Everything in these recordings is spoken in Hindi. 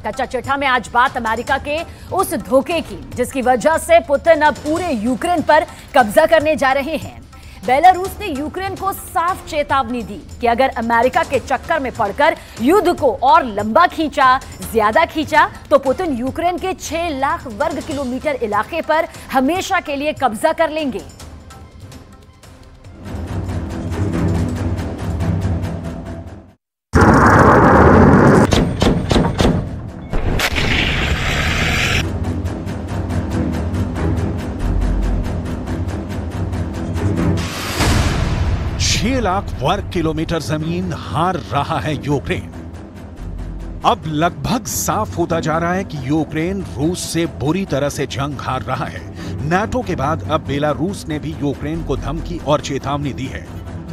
कच्चा चिट्ठा में आज बात अमेरिका के उस धोखे की जिसकी वजह से पुतिन अब पूरे यूक्रेन पर कब्जा करने जा रहे हैं। बेलारूस ने यूक्रेन को साफ चेतावनी दी कि अगर अमेरिका के चक्कर में पड़कर युद्ध को और लंबा ज्यादा खींचा तो पुतिन यूक्रेन के 6 लाख वर्ग किलोमीटर इलाके पर हमेशा के लिए कब्जा कर लेंगे। लाख वर्ग किलोमीटर जमीन हार रहा है यूक्रेन। अब लगभग साफ होता जा रहा है कि यूक्रेन रूस से बुरी तरह से जंग हार रहा है। नाटो के बाद अब बेलारूस ने भी यूक्रेन को धमकी और चेतावनी दी है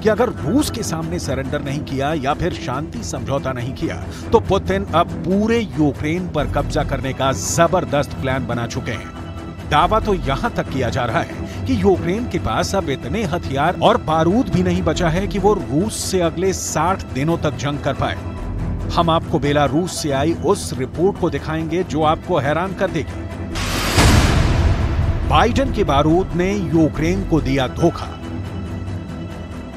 कि अगर रूस के सामने सरेंडर नहीं किया या फिर शांति समझौता नहीं किया तो पुतिन अब पूरे यूक्रेन पर कब्जा करने का जबरदस्त प्लान बना चुके हैं। दावा तो यहां तक किया जा रहा है कि यूक्रेन के पास अब इतने हथियार और बारूद भी नहीं बचा है कि वो रूस से अगले 60 दिनों तक जंग कर पाए। हम आपको बेलारूस से आई उस रिपोर्ट को दिखाएंगे जो आपको हैरान कर देगी। बाइडेन के बारूद ने यूक्रेन को दिया धोखा।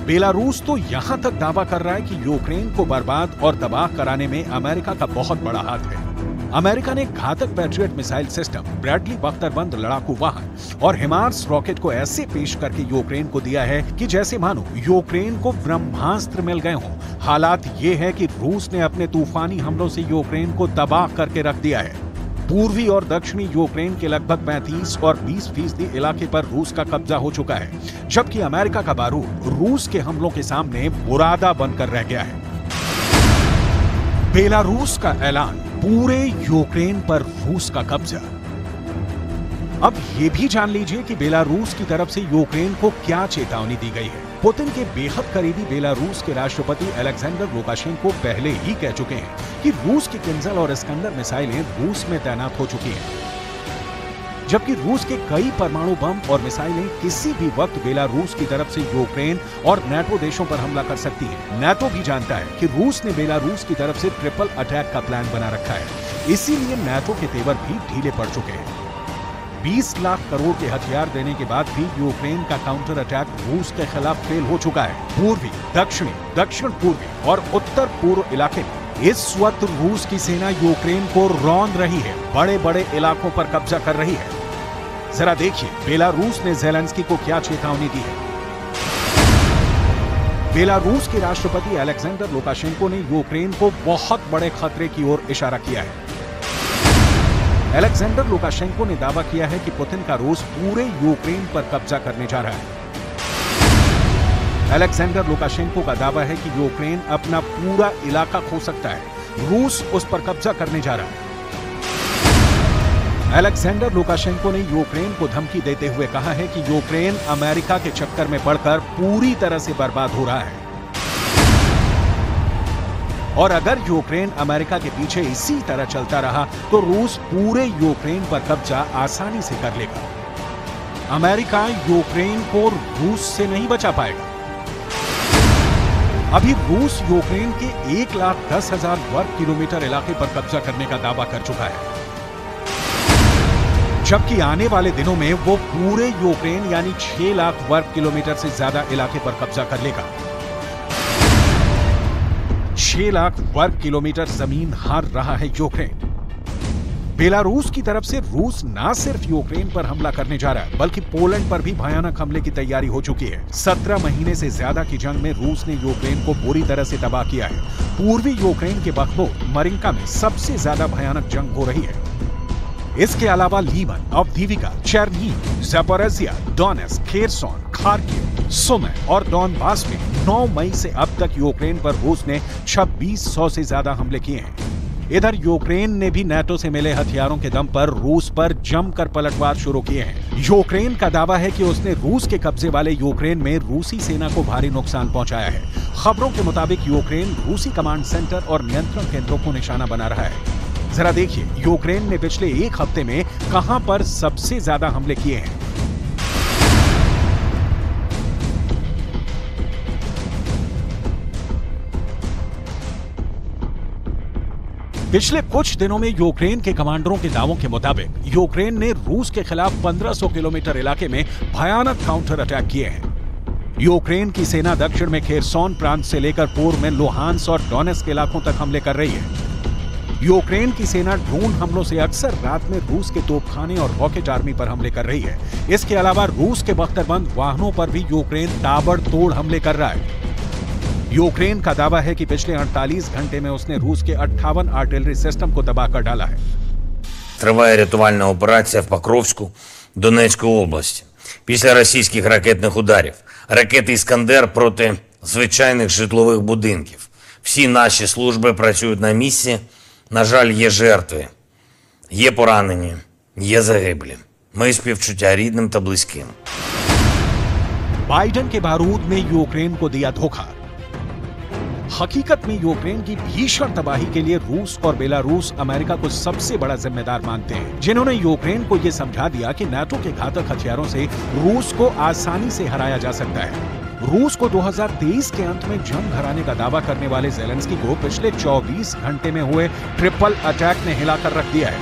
बेलारूस तो यहां तक दावा कर रहा है कि यूक्रेन को बर्बाद और तबाह कराने में अमेरिका का बहुत बड़ा हाथ है। अमेरिका ने घातक पैट्रियट मिसाइल सिस्टम, ब्रैडली बख्तरबंद लड़ाकू वाहन और हिमार्स रॉकेट को ऐसे पेश करके यूक्रेन को दिया है कि जैसे मानो यूक्रेन को ब्रह्मास्त्र मिल गए हों। हालात ये है कि रूस ने अपने तूफानी हमलों से यूक्रेन को तबाह करके रख दिया है। पूर्वी और दक्षिणी यूक्रेन के लगभग 35 और 20% इलाके पर रूस का कब्जा हो चुका है, जबकि अमेरिका का बारूद रूस के हमलों के सामने बुरादा बनकर रह गया है। बेलारूस का ऐलान, पूरे यूक्रेन पर रूस का कब्जा। अब यह भी जान लीजिए कि बेलारूस की तरफ से यूक्रेन को क्या चेतावनी दी गई है। पुतिन के बेहद करीबी बेलारूस के राष्ट्रपति अलेक्जेंडर लुकाशेंको पहले ही कह चुके हैं कि रूस की किंजल और इस्कंदर मिसाइलें रूस में तैनात हो चुकी हैं, जबकि रूस के कई परमाणु बम और मिसाइलें किसी भी वक्त बेलारूस की तरफ से यूक्रेन और नाटो देशों पर हमला कर सकती हैं। नाटो भी जानता है कि रूस ने बेलारूस की तरफ से ट्रिपल अटैक का प्लान बना रखा है, इसीलिए नाटो के तेवर भी ढीले पड़ चुके हैं। 20 लाख करोड़ के हथियार देने के बाद भी यूक्रेन का काउंटर अटैक रूस के खिलाफ फेल हो चुका है। पूर्वी, दक्षिणी, दक्षिण पूर्वी और उत्तर पूर्व इलाके में इस वक्त रूस की सेना यूक्रेन को रौंद रही है, बड़े बड़े इलाकों पर कब्जा कर रही है। जरा देखिए बेलारूस ने ज़ेलेंस्की को क्या चेतावनी दी है। बेलारूस के राष्ट्रपति अलेक्जेंडर लुकाशेंको ने यूक्रेन को बहुत बड़े खतरे की ओर इशारा किया है। अलेक्जेंडर लुकाशेंको ने दावा किया है कि पुतिन का रूस पूरे यूक्रेन पर कब्जा करने जा रहा है। अलेक्जेंडर लुकाशेंको का दावा है कि यूक्रेन अपना पूरा इलाका खो सकता है, रूस उस पर कब्जा करने जा रहा है। अलेक्जेंडर लुकाशेंको ने यूक्रेन को धमकी देते हुए कहा है कि यूक्रेन अमेरिका के चक्कर में पड़कर पूरी तरह से बर्बाद हो रहा है और अगर यूक्रेन अमेरिका के पीछे इसी तरह चलता रहा तो रूस पूरे यूक्रेन पर कब्जा आसानी से कर लेगा। अमेरिका यूक्रेन को रूस से नहीं बचा पाएगा। अभी रूस यूक्रेन के 1,10,000 वर्ग किलोमीटर इलाके पर कब्जा करने का दावा कर चुका है, जबकि आने वाले दिनों में वो पूरे यूक्रेन यानी 6 लाख वर्ग किलोमीटर से ज्यादा इलाके पर कब्जा कर लेगा। 6 लाख वर्ग किलोमीटर जमीन हार रहा है यूक्रेन। बेलारूस की तरफ से रूस न सिर्फ यूक्रेन पर हमला करने जा रहा है बल्कि पोलैंड पर भी भयानक हमले की तैयारी हो चुकी है। 17 महीने से ज्यादा की जंग में रूस ने यूक्रेन को बुरी तरह से तबाह किया है। पूर्वी यूक्रेन के बख्मूत, मरिंका में सबसे ज्यादा भयानक जंग हो रही है। इसके अलावा Lyman, Avdiivka, Chernihiv, Zaporizhzhia, Donetsk, Kherson, Kharkiv, Sumy और डोनबास में 9 मई से अब तक यूक्रेन पर रूस ने 2600 से ज्यादा हमले किए हैं। इधर यूक्रेन ने भी नाटो से मिले हथियारों के दम पर रूस पर जमकर पलटवार शुरू किए हैं। यूक्रेन का दावा है कि उसने रूस के कब्जे वाले यूक्रेन में रूसी सेना को भारी नुकसान पहुंचाया है। खबरों के मुताबिक यूक्रेन रूसी कमांड सेंटर और नियंत्रण केंद्रों को निशाना बना रहा है। जरा देखिए यूक्रेन ने पिछले एक हफ्ते में कहां पर सबसे ज्यादा हमले किए हैं। पिछले कुछ दिनों में यूक्रेन के कमांडरों के दावों के मुताबिक यूक्रेन ने रूस के खिलाफ 1500 किलोमीटर इलाके में भयानक काउंटर अटैक किए हैं। यूक्रेन की सेना दक्षिण में खेरसोन प्रांत से लेकर पूर्व में लुहांस और डोनेस्क इलाकों तक हमले कर रही है। यूक्रेन की सेना ड्रोन हमलों से अक्सर रात में रूस के तोपखाने और रॉकेट आर्मी पर हमले कर रही है। इसके अलावा रूस के बख्तरबंद वाहनों पर भी यूक्रेन ताबड़तोड़ हमले कर रहा है। यूक्रेन का दावा है कि पिछले 48 घंटे में उसने रूस के 58 आर्टिलरी सिस्टम को तबाह कर डाला है। Триває рятувальна операція в Покровську, Донецької області. Після російських ракетних ударів. Ракети «Іскандер» проти звичайних житлових будинків. Всі наші служби працюють на місці. На жаль, є жертви, є поранені, є загиблі. Мої співчуття рідним та близьким. बाइडेन के बारूद ने यूक्रेन को दिया धोखा। हकीकत में यूक्रेन की भीषण तबाही के लिए रूस और बेलारूस अमेरिका को सबसे बड़ा जिम्मेदार मानते हैं, जिन्होंने यूक्रेन को यह समझा दिया कि नाटो के घातक हथियारों से रूस को आसानी से हराया जा सकता है। रूस को 2023 के अंत में जंग हराने का दावा करने वाले ज़ेलेंस्की को पिछले 24 घंटे में हुए ट्रिपल अटैक ने हिलाकर रख दिया है।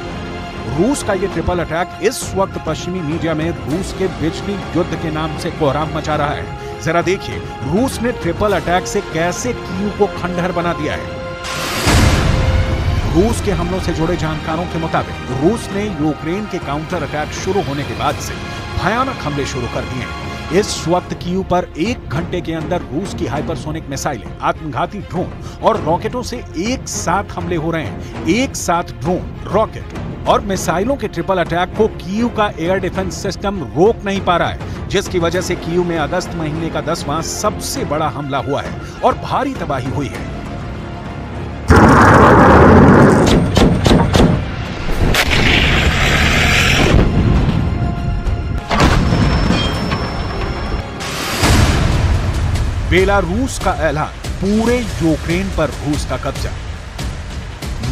रूस का ये ट्रिपल अटैक इस वक्त पश्चिमी मीडिया में रूस के बिजली युद्ध के नाम से कोहराम मचा रहा है। जरा देखिए रूस ने ट्रिपल अटैक से कैसे कीव को खंडहर बना दिया है। रूस के हमलों से जुड़े जानकारों के मुताबिक रूस ने यूक्रेन के काउंटर अटैक शुरू होने के बाद से भयानक हमले शुरू कर दिए हैं। इस वक्त कीव पर 1 घंटे के अंदर रूस की हाइपरसोनिक मिसाइलें, आत्मघाती ड्रोन और रॉकेटों से एक साथ हमले हो रहे हैं। एक साथ ड्रोन, रॉकेट और मिसाइलों के ट्रिपल अटैक को कीव का एयर डिफेंस सिस्टम रोक नहीं पा रहा है, जिसकी वजह से कीव में अगस्त महीने का 10वां सबसे बड़ा हमला हुआ है और भारी तबाही हुई है। बेलारूस का ऐलान, पूरे यूक्रेन पर रूस का कब्जा।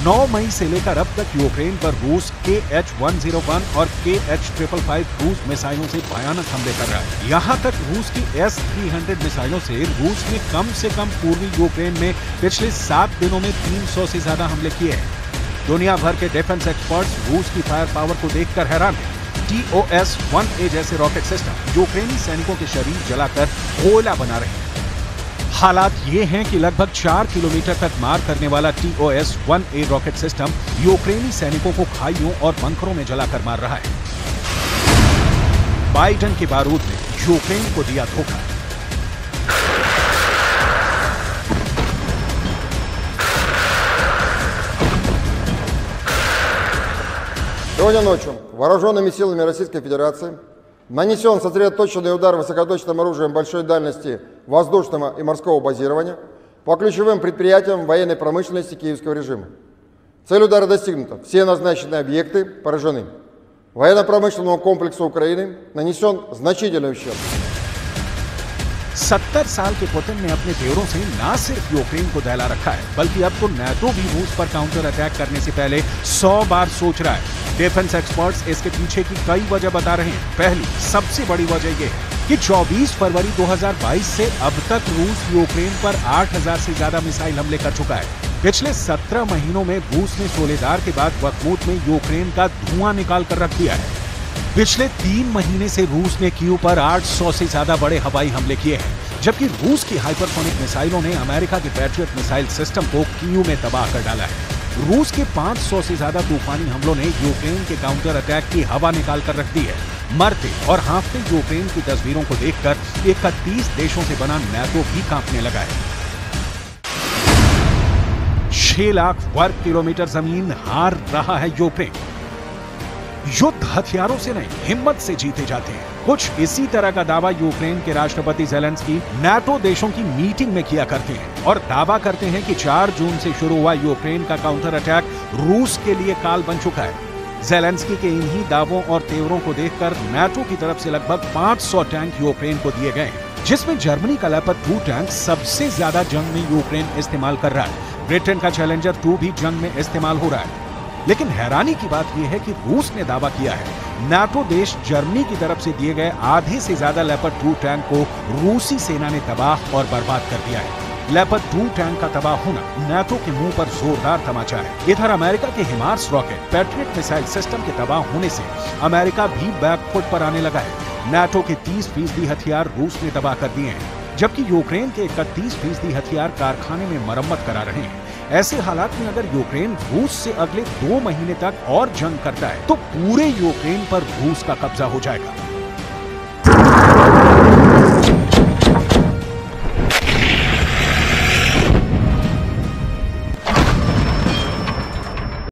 9 मई से लेकर अब तक यूक्रेन पर रूस KH-101 और KH-555 क्रूज मिसाइलों से भयानक हमले कर रहा है। यहां तक रूस की S-300 मिसाइलों से रूस ने कम पूर्वी यूक्रेन में पिछले 7 दिनों में 300 से ज्यादा हमले किए हैं। दुनिया भर के डिफेंस एक्सपर्ट्स रूस की फायर पावर को देखकर हैरान हैं। TOS-1A जैसे रॉकेट सिस्टम यूक्रेनी सैनिकों के शरीर जलाकर कोयला बना रहे हैं। हालात ये हैं कि लगभग 4 किलोमीटर तक मार करने वाला TOS-1A रॉकेट सिस्टम यूक्रेनी सैनिकों को खाइयों और बंकरों में जलाकर मार रहा है। बाइडेन के बारूद ने यूक्रेन को दिया धोखा। Сегодня ночью вооруженными силами Российской Федерации нанесен сосредоточенный удар высокоточным оружием большой дальности воздушного и морского базирования по ключевым предприятиям военной промышленности киевского режима. Цель удара достигнута. Все назначенные объекты поражены. Военно-промышленному комплексу Украины нанесен значительный ущерб. 70 साल के पुतिन ने अपने तेवरों से न सिर्फ यूक्रेन को दहला रखा है, बल्कि अब तो नाटो भी रूस पर काउंटर अटैक करने से पहले 100 बार सोच रहा है। डिफेंस एक्सपर्ट्स इसके पीछे की कई वजह बता रहे हैं। पहली सबसे बड़ी वजह यह है कि 24 फरवरी 2022 से अब तक रूस यूक्रेन पर 8000 से ज्यादा मिसाइल हमले कर चुका है। पिछले 17 महीनों में रूस ने सोलेदार के बाद बखमूत में यूक्रेन का धुआं निकाल कर रख दिया है। पिछले 3 महीने से रूस ने कीव पर 800 से ज्यादा बड़े हवाई हमले किए हैं, जबकि रूस की हाइपरसोनिक मिसाइलों ने अमेरिका के पैट्रियट मिसाइल सिस्टम को कीव में तबाह कर डाला है। रूस के 500 से ज्यादा तूफानी हमलों ने यूक्रेन के काउंटर अटैक की हवा निकाल कर रख दी है। मरते और हाँफते यूक्रेन की तस्वीरों को देखकर 31 देशों से बना नाटो भी कांपने लगा है। 6 लाख वर्ग किलोमीटर जमीन हार रहा है यूक्रेन। युद्ध हथियारों से नहीं, हिम्मत से जीते जाते हैं। कुछ इसी तरह का दावा यूक्रेन के राष्ट्रपति ज़ेलेंस्की नाटो देशों की मीटिंग में किया करते हैं और दावा करते हैं कि 4 जून से शुरू हुआ यूक्रेन का काउंटर अटैक रूस के लिए काल बन चुका है। ज़ेलेंस्की के इन्हीं दावों और तेवरों को देखकर नाटो की तरफ से लगभग 500 टैंक यूक्रेन को दिए गए हैं, जिसमें जर्मनी का लेपर्ड 2 टैंक सबसे ज्यादा जंग में यूक्रेन इस्तेमाल कर रहा है। ब्रिटेन का चैलेंजर 2 भी जंग में इस्तेमाल हो रहा है। लेकिन हैरानी की बात यह है कि रूस ने दावा किया है नाटो देश जर्मनी की तरफ से दिए गए आधे से ज्यादा लेपर्ड 2 टैंक को रूसी सेना ने तबाह और बर्बाद कर दिया है। लेपर्ड 2 टैंक का तबाह होना नाटो के मुंह पर जोरदार तमाचा है। इधर अमेरिका के HIMARS rocket patriot missile system के तबाह होने से अमेरिका भी बैकफुट पर आने लगा है। नाटो के 30% हथियार रूस ने तबाह कर दिए हैं, जबकि यूक्रेन के 31% हथियार कारखाने में मरम्मत करा रहे हैं। ऐसे हालात में अगर यूक्रेन रूस से अगले 2 महीने तक और जंग करता है तो पूरे यूक्रेन पर रूस का कब्जा हो जाएगा।